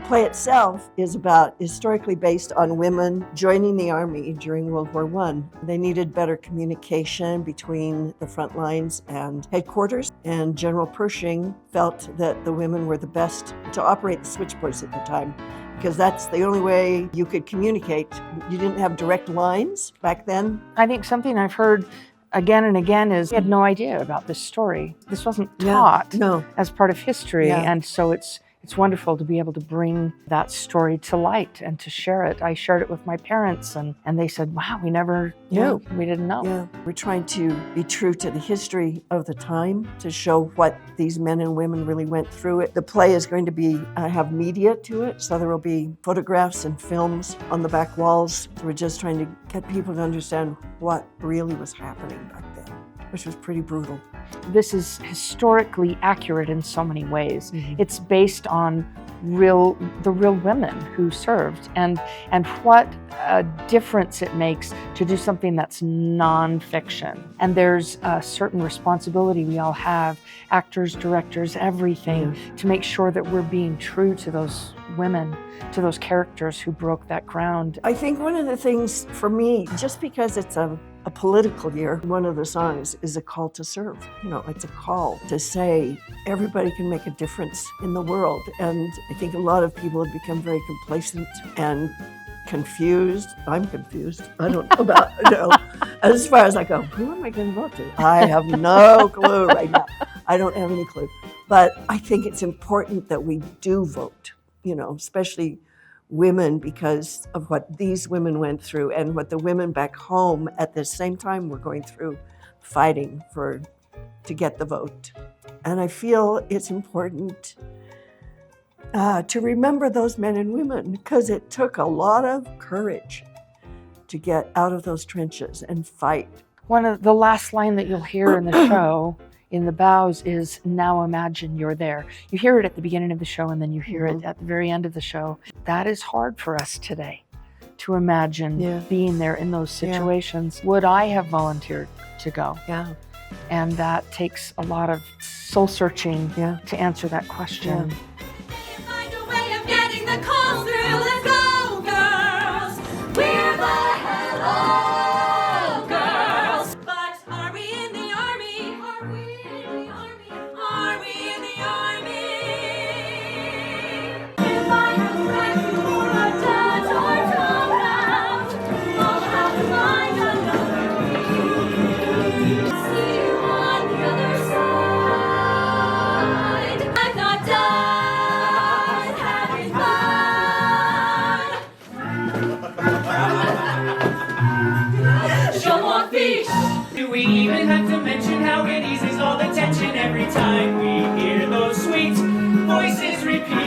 play itself is historically based on women joining the army during World War I. They needed better communication between the front lines and headquarters, and General Pershing felt that the women were the best to operate the switchboards at the time, because that's the only way you could communicate. You didn't have direct lines back then. I think something I've heard again and again is I had no idea about this story. This wasn't taught as part of history, and so it's wonderful to be able to bring that story to light and to share it. I shared it with my parents, and they said, wow, we never knew. We didn't know. Yeah. We're trying to be true to the history of the time, to show what these men and women really went through it. The play is going to be have media to it, so there will be photographs and films on the back walls. So we're just trying to get people to understand what really was happening back then, which was pretty brutal. This is historically accurate in so many ways. Mm-hmm. It's based on the real women who served, and what a difference it makes to do something that's nonfiction. And there's a certain responsibility we all have, actors, directors, everything, to make sure that we're being true to those women, to those characters who broke that ground. I think one of the things for me, just because it's a political year, one of the songs is a call to serve. You know, it's a call to say everybody can make a difference in the world. And I think a lot of people have become very complacent and confused. I'm confused. I don't know about, as far as I go, who am I going to vote to? I have no clue right now. I don't have any clue. But I think it's important that we do vote, especially women, because of what these women went through and what the women back home at the same time were going through, fighting to get the vote. And I feel it's important to remember those men and women, because it took a lot of courage to get out of those trenches and fight. One of the last line that you'll hear in the show in the bows is, now imagine you're there. You hear it at the beginning of the show, and then you hear it at the very end of the show. That is hard for us today, to imagine being there in those situations. Would I have volunteered to go? Yeah. And that takes a lot of soul searching to answer that question. Find a way of getting the call through. Let's go, girls. We're the Hello Girls. But are we in the army? Are we in the army? Are we in the army? If I have to wait for a dance or come out, I'll have to find another me. See you on the other side. I'm not done having fun. Show off fish. Do we even have to mention how it eases all the tension every time we hear those sweet voices repeat?